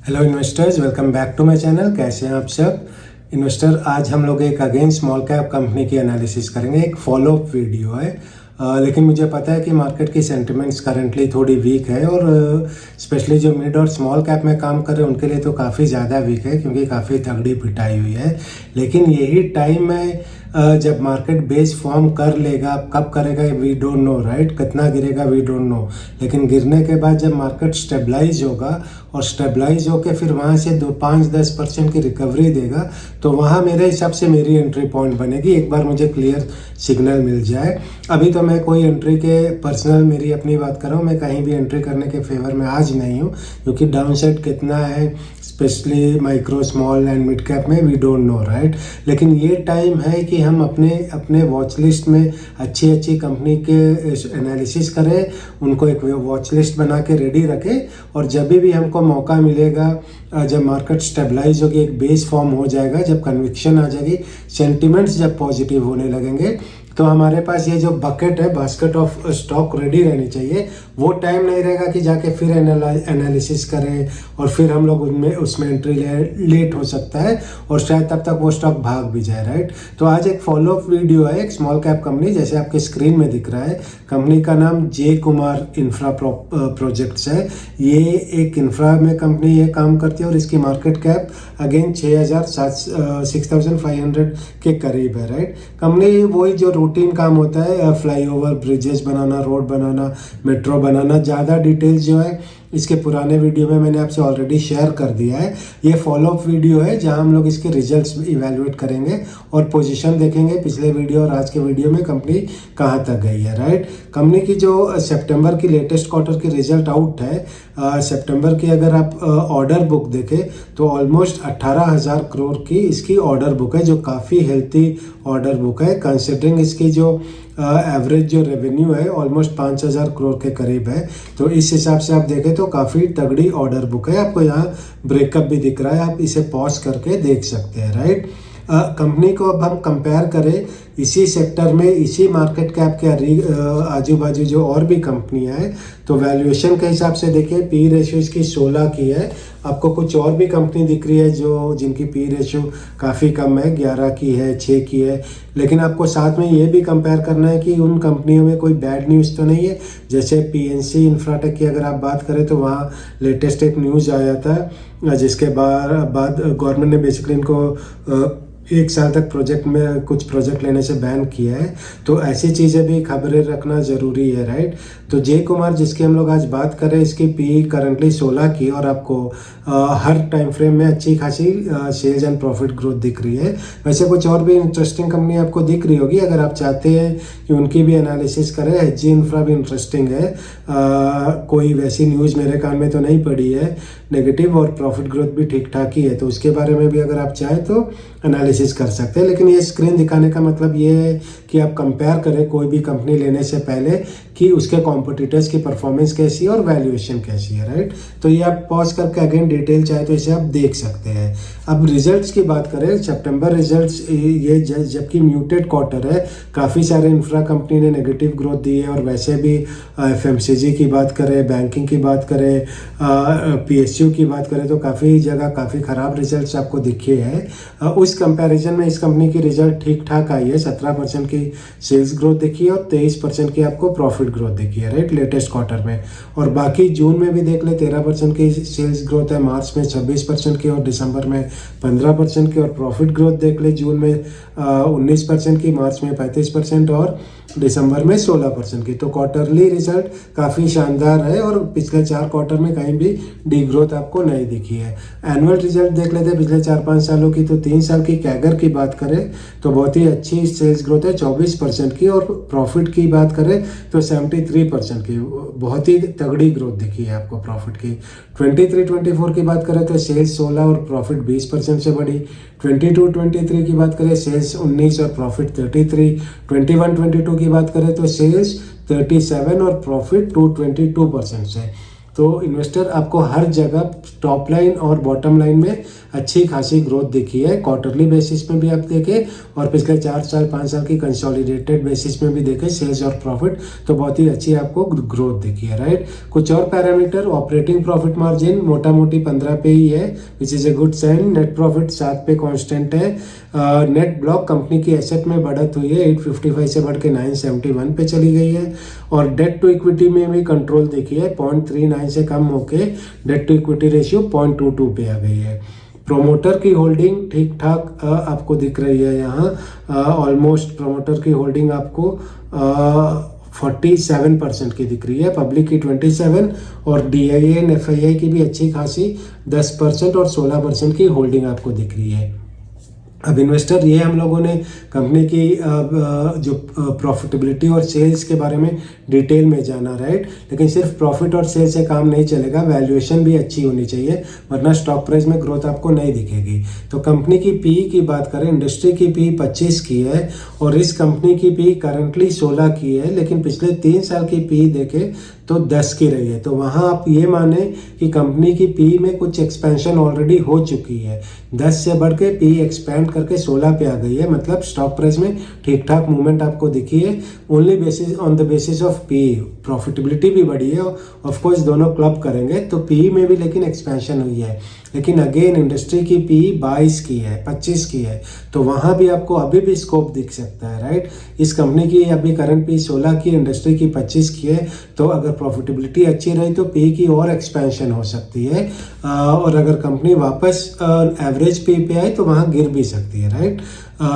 Hello investors, welcome back to my channel. कैसे हैं आप सब इन्वेस्टर? आज हम लोग एक अगेन स्मॉल कैप कंपनी की एनालिसिस करेंगे। एक फॉलो अप वीडियो है, लेकिन मुझे पता है कि मार्केट की सेंटिमेंट्स करंटली थोड़ी वीक है और स्पेशली जो मिड और स्मॉल कैप में काम कर रहे हैं उनके लिए तो काफ़ी ज़्यादा वीक है, क्योंकि काफ़ी तगड़ी पिटाई हुई है। लेकिन यही टाइम है जब मार्केट बेस फॉर्म कर लेगा। कब करेगा वी डोंट नो, राइट? कितना गिरेगा वी डोंट नो, लेकिन गिरने के बाद जब मार्केट स्टेबलाइज होगा और स्टेबलाइज होकर फिर वहाँ से 5-10% की रिकवरी देगा, तो वहाँ मेरे हिसाब से मेरी एंट्री पॉइंट बनेगी, एक बार मुझे क्लियर सिग्नल मिल जाए। अभी तो मैं कोई एंट्री के पर्सनल मेरी अपनी बात कर रहा हूँ, मैं कहीं भी एंट्री करने के फेवर में आज नहीं हूँ, क्योंकि डाउन साइड कितना है specially micro small and mid cap में वी डोंट नो, राइट? लेकिन ये टाइम है कि हम अपने वॉच लिस्ट में अच्छी कंपनी के एनालिसिस करें, उनको एक वॉच लिस्ट बना के रेडी रखें, और जब भी हमको मौका मिलेगा, जब मार्केट स्टेबलाइज होगी, एक बेस फॉर्म हो जाएगा, जब कन्विक्शन आ जाएगी, सेंटिमेंट्स जब पॉजिटिव होने लगेंगे, तो हमारे पास ये जो बकेट है, बास्केट ऑफ स्टॉक रेडी रहनी चाहिए। वो टाइम नहीं रहेगा कि जाके फिर एनालिसिस करें और फिर हम लोग उनमें उसमें एंट्री लेट हो सकता है और शायद तब तक वो स्टॉक भाग भी जाए, राइट? तो आज एक फॉलो अप वीडियो है, एक स्मॉल कैप कंपनी, जैसे आपके स्क्रीन में दिख रहा है। कंपनी का नाम जे कुमार इंफ्रा प्रोजेक्ट्स है। ये एक इंफ्रा में कंपनी ये काम करती है और इसकी मार्केट कैप अगेन 6,500 के करीब है, राइट? कंपनी वही जो रूटीन काम होता है, फ्लाईओवर, ब्रिजेस बनाना, रोड बनाना, मेट्रो बनाना। ज़्यादा डिटेल्स जो है इसके पुराने वीडियो में मैंने आपसे ऑलरेडी शेयर कर दिया है। ये फॉलो अप वीडियो है जहां हम लोग इसके रिजल्ट्स इवैल्यूएट करेंगे और पोजीशन देखेंगे पिछले वीडियो और आज के वीडियो में कंपनी कहां तक गई है, राइट? कंपनी की जो सितंबर की लेटेस्ट क्वार्टर की रिजल्ट आउट है, सितंबर की अगर आप ऑर्डर बुक देखें तो ऑलमोस्ट 18,000 करोड़ की इसकी ऑर्डर बुक है, जो काफ़ी हेल्थी ऑर्डर बुक है, कंसिडरिंग इसकी जो एवरेज जो रेवेन्यू है ऑलमोस्ट 5,000 करोड़ के करीब है। तो इस हिसाब से आप देखें तो काफ़ी तगड़ी ऑर्डर बुक है। आपको यहाँ ब्रेकअप भी दिख रहा है, आप इसे पॉज करके देख सकते हैं, राइट? कंपनी को अब हम कंपेयर करें इसी सेक्टर में, इसी मार्केट कैप के आजू बाजू जो और भी कंपनियां हैं, तो वैल्यूएशन के हिसाब से देखिए पी रेशियो इसकी 16 की है। आपको कुछ और भी कंपनी दिख रही है जो जिनकी पी रेशियो काफ़ी कम है, 11 की है, 6 की है। लेकिन आपको साथ में ये भी कंपेयर करना है कि उन कंपनियों में कोई बैड न्यूज़ तो नहीं है। जैसे पीएनसी इंफ्राटेक की अगर आप बात करें तो वहाँ लेटेस्ट एक न्यूज़ आया था, जिसके बाद गवर्नमेंट ने बेसिकली इनको 1 साल तक कुछ प्रोजेक्ट लेने से बैन किया है। तो ऐसी चीज़ें भी खबरें रखना ज़रूरी है, राइट? तो जे कुमार जिसकी हम लोग आज बात करें, इसकी पी करंटली 16 की, और आपको हर टाइम फ्रेम में अच्छी खासी सेल्स एंड प्रॉफिट ग्रोथ दिख रही है। वैसे कुछ और भी इंटरेस्टिंग कंपनी आपको दिख रही होगी, अगर आप चाहते हैं कि उनकी भी एनालिसिस करें। एचजी इंफ्रा भी इंटरेस्टिंग है। कोई वैसी न्यूज़ मेरे कान में तो नहीं पड़ी है नेगेटिव, और प्रॉफिट ग्रोथ भी ठीक ठाक ही है, तो उसके बारे में भी अगर आप चाहें तो एनालिसिस कर सकते हैं। लेकिन ये स्क्रीन दिखाने का मतलब ये है कि आप कंपेयर करें कोई भी कंपनी लेने से पहले कि उसके कॉम्पिटिटर्स की परफॉर्मेंस कैसी है और वैल्यूएशन कैसी है, राइट? तो ये आप पॉज करके अगेन डिटेल चाहे तो इसे आप देख सकते हैं। अब रिजल्ट्स की बात करें, सितंबर रिजल्ट्स ये जबकि म्यूटेड क्वार्टर है, काफ़ी सारे इंफ्रा कंपनी ने नेगेटिव ग्रोथ दी है, और वैसे भी एफएमसीजी की बात करें, बैंकिंग की बात करें, पीएसयू की बात करें, तो काफ़ी जगह काफ़ी ख़राब रिजल्ट्स आपको दिखे हैं। उस कंपैरिजन में इस कंपनी की रिजल्ट ठीक ठाक आई है। 17% की सेल्स ग्रोथ दिखी है और 23% की आपको प्रॉफिट ग्रोथ दिखी है, राइट? लेटेस्ट क्वार्टर में। और बाकी जून में भी देख ले 13% की सेल्स ग्रोथ है, मार्च में 26% की और दिसंबर में 15% की, और प्रॉफिट ग्रोथ देख ले जून में 19% की, मार्च में 35% और दिसंबर में 16% की। तो क्वार्टरली रिजल्ट काफ़ी शानदार है और पिछले 4 क्वार्टर में कहीं भी डी ग्रोथ आपको नहीं दिखी है। एनुअल रिजल्ट देख लेते हैं पिछले 4-5 सालों की, तो 3 साल की कैगर की बात करें तो बहुत ही अच्छी सेल्स ग्रोथ है 24% की, और प्रॉफिट की बात करें तो 73% की, बहुत ही तगड़ी ग्रोथ दिखी है आपको प्रॉफिट की। 23-24 की बात करें तो सेल्स 16 और प्रॉफिट 20% से बढ़ी। 22-23 की बात करें सेल्स 19 और प्रॉफिट 33। 21-22 की बात करें तो सेल्स 37 और प्रॉफिट 222% से। तो इन्वेस्टर आपको हर जगह टॉप लाइन और बॉटम लाइन में अच्छी खासी ग्रोथ दिखी है। क्वार्टरली बेसिस में भी आप देखें और पिछले 4 साल 5 साल की कंसोलिडेटेड बेसिस में भी देखें सेल्स और प्रॉफिट, तो बहुत ही अच्छी आपको ग्रोथ दिखी है, राइट। कुछ और पैरामीटर, ऑपरेटिंग प्रॉफिट मार्जिन मोटा मोटी 15 पे ही है, which is a good sign. Net profit 7 पे कांस्टेंट है। नेट ब्लॉक कंपनी की एसेट में बढ़त हुई है, 855 से बढ़ के 971 पे चली गई है। और डेट टू इक्विटी में भी कंट्रोल देखी है, 0.39 से कम होके डेट टू इक्विटी रेशियो 0.22 पे आ गई है। प्रोमोटर की होल्डिंग ठीक ठाक आपको दिख रही है यहाँ, ऑलमोस्ट प्रोमोटर की होल्डिंग आपको 47% की दिख रही है, पब्लिक की 27 और DIA FII की भी अच्छी खासी 10% और 16% की होल्डिंग आपको दिख रही है। अब इन्वेस्टर, ये हम लोगों ने कंपनी की जो प्रॉफिटेबिलिटी और सेल्स के बारे में डिटेल में जाना, राइट। लेकिन सिर्फ प्रॉफिट और सेल्स से काम नहीं चलेगा, वैल्यूएशन भी अच्छी होनी चाहिए, वरना स्टॉक प्राइस में ग्रोथ आपको नहीं दिखेगी। तो कंपनी की PE की बात करें, इंडस्ट्री की PE 25 की है और इस कंपनी की PE करंटली 16 की है, लेकिन पिछले 3 साल की PE देखें तो 10 की रही है। तो वहाँ आप ये माने कि कंपनी की PE में कुछ एक्सपेंशन ऑलरेडी हो चुकी है, 10 से बढ़ के PE एक्सपेंड करके 16 पे आ गई है, मतलब स्टॉक प्राइस में ठीक ठाक मूवमेंट आपको दिखी है। Only basis on the basis of PE, profitability भी बढ़ी है, ऑफ कोर्स दोनों क्लब करेंगे तो PE में भी लेकिन एक्सपेंशन हुई है। लेकिन अगेन इंडस्ट्री की PE 22 की है, 25 की है, तो वहाँ भी आपको अभी भी स्कोप दिख सकता है, राइट। इस कंपनी की अभी करंट PE 16 की, इंडस्ट्री की 25 की है, तो अगर प्रॉफिटेबिलिटी अच्छी रही तो PE की और एक्सपेंशन हो सकती है, और अगर कंपनी वापस एवरेज PE पे आए तो वहाँ गिर भी सकती है, राइट।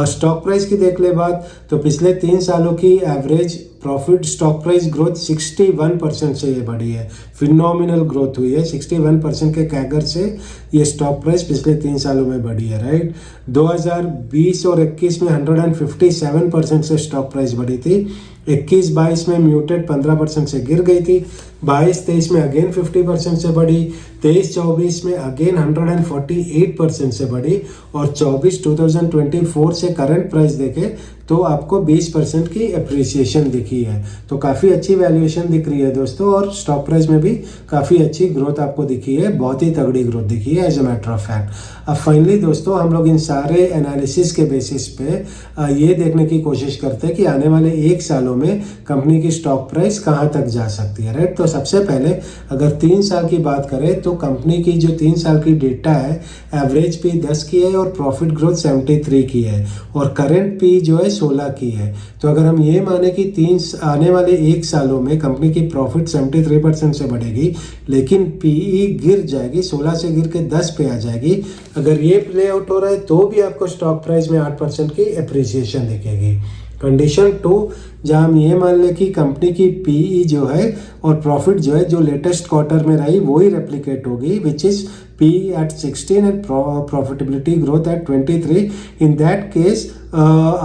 स्टॉक प्राइस की देख ले बात, तो पिछले 3 सालों की average profit stock price growth 61% से ये बढ़ी है, फिनोमिनल ग्रोथ हुई है। 61% के कैगर से ये स्टॉक प्राइस पिछले 3 सालों में बढ़ी है, राइट। 2020 और 21 में 157% से स्टॉक प्राइस बढ़ी थी, 21-22 में म्यूटेड 15% से गिर गई थी, 22-23 में अगेन 50% से बढ़ी, 23-24 में अगेन 148% से बढ़ी, और 2024 से करंट प्राइस देखे तो आपको 20% की एप्रिसिएशन दिखी है। तो काफ़ी अच्छी वैल्यूएशन दिख रही है दोस्तों, और स्टॉक प्राइस में भी काफ़ी अच्छी ग्रोथ आपको दिखी है, बहुत ही तगड़ी ग्रोथ दिखी है as a matter of fact. अब फाइनली दोस्तों, हम लोग इन सारे एनालिसिस के बेसिस पे ये देखने की कोशिश करते हैं कि आने वाले 1 सालों में कंपनी की स्टॉक प्राइस कहाँ तक जा सकती है, राइट। तो सबसे पहले अगर 3 साल की बात करें तो कंपनी की जो 3 साल की डेटा है, एवरेज PE 10 की है और प्रॉफिट ग्रोथ 73 की है, और करंट PE जो है 16 की है। तो अगर हम ये माने कि आने वाले 1 सालों में कंपनी की प्रॉफिट 73% से बढ़ेगी, लेकिन PE गिर जाएगी, 16 से गिर के 10 पे आ जाएगी, अगर ये प्ले आउट हो रहा है तो भी आपको स्टॉक प्राइस में 8% की एप्रिसिएशन दिखेगी। कंडीशन 2, जहाँ हम ये मान लें कि कंपनी की PE जो है और प्रॉफिट जो है जो लेटेस्ट क्वार्टर में रही वही रेप्लिकेट होगी, which is PE at 16 and profitability growth at 23. In that case,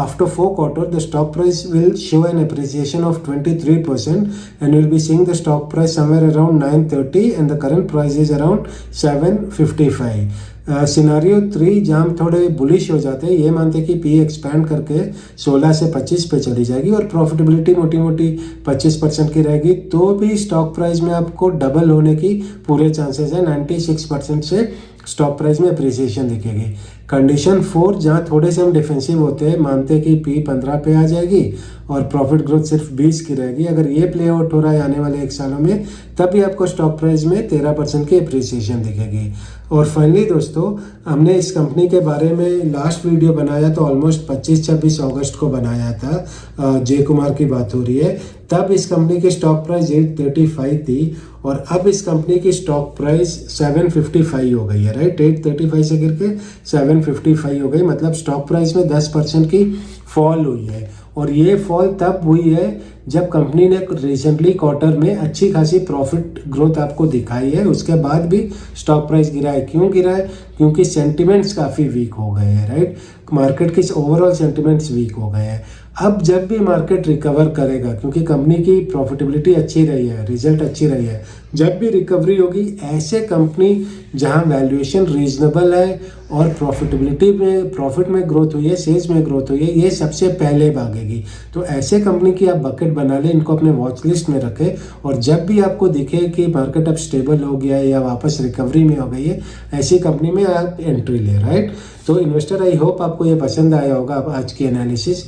after 4 quarters, the stock price will show an appreciation of 23%, and you'll be seeing the stock price somewhere around 930, and the current price is around 755. Scenario 3, जहाँ हम थोड़े bullish हो जाते हैं, ये मानते हैं कि PE एक्सपैंड करके 16 से 25 पे चली जाएगी और प्रॉफिटेबिलिटी मोटी मोटी 25% की रहेगी, तो भी स्टॉक प्राइस में आपको डबल होने की पूरे चांसेस हैं, 96% से स्टॉक प्राइस में अप्रिसिएशन दिखेगी। कंडीशन 4, जहाँ थोड़े से हम डिफेंसिव होते हैं, मानते हैं कि PE 15 पे आ जाएगी और प्रॉफिट ग्रोथ सिर्फ 20 की रहेगी, अगर ये प्ले आउट हो रहा है आने वाले 1 सालों में, तब भी आपको स्टॉक प्राइस में 13% की अप्रिसिएशन दिखेगी। और फाइनली दोस्तों, हमने इस कंपनी के बारे में लास्ट वीडियो बनाया तो ऑलमोस्ट 25-26 अगस्त को बनाया था, जय कुमार की बात हो रही है, तब इस कंपनी की स्टॉक प्राइस 835 थी, और अब इस कंपनी की स्टॉक प्राइस 755 हो गई है, राइट। 835 से गिर के 755 हो गई, मतलब स्टॉक प्राइस में 10% की फॉल हुई है, और ये फॉल तब हुई है जब कंपनी ने रिसेंटली क्वार्टर में अच्छी खासी प्रॉफिट ग्रोथ आपको दिखाई है, उसके बाद भी स्टॉक प्राइस गिरा है। क्यों गिरा है? क्योंकि सेंटिमेंट्स काफ़ी वीक हो गए हैं, राइट। मार्केट के ओवरऑल सेंटिमेंट्स वीक हो गए हैं। अब जब भी मार्केट रिकवर करेगा, क्योंकि कंपनी की प्रॉफिटेबिलिटी अच्छी रही है, रिजल्ट अच्छी रही है, जब भी रिकवरी होगी ऐसे कंपनी जहां वैल्यूएशन रीजनेबल है और प्रॉफिटेबिलिटी में, प्रॉफिट में ग्रोथ हुई है, सेल्स में ग्रोथ हुई है, ये सबसे पहले भागेगी। तो ऐसे कंपनी की आप बकेट बना लें, इनको अपने वॉच लिस्ट में रखें, और जब भी आपको दिखे कि मार्केट अब स्टेबल हो गया है या वापस रिकवरी में हो गई है, ऐसी कंपनी में आप एंट्री लें, राइट। तो इन्वेस्टर, आई होप आपको ये पसंद आया होगा आज की एनालिसिस।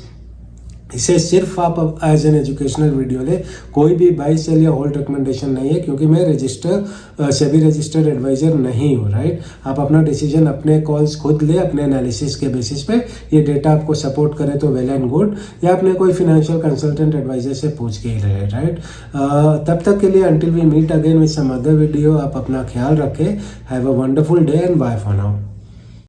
इसे सिर्फ आप एज एन एजुकेशनल वीडियो ले, कोई भी बाई सेल या होल्ड रिकमेंडेशन नहीं है, क्योंकि मैं सेबी रजिस्टर्ड एडवाइजर नहीं हूँ, राइट। आप अपना डिसीजन अपने कॉल्स खुद ले, अपने एनालिसिस के बेसिस पे। ये डेटा आपको सपोर्ट करे तो वेल एंड गुड, या अपने कोई फाइनेंशियल कंसल्टेंट एडवाइजर से पूछ के ही रहे, राइट। तब तक के लिए until we meet again with some other video, आप अपना ख्याल रखें। Have a wonderful day and bye for now.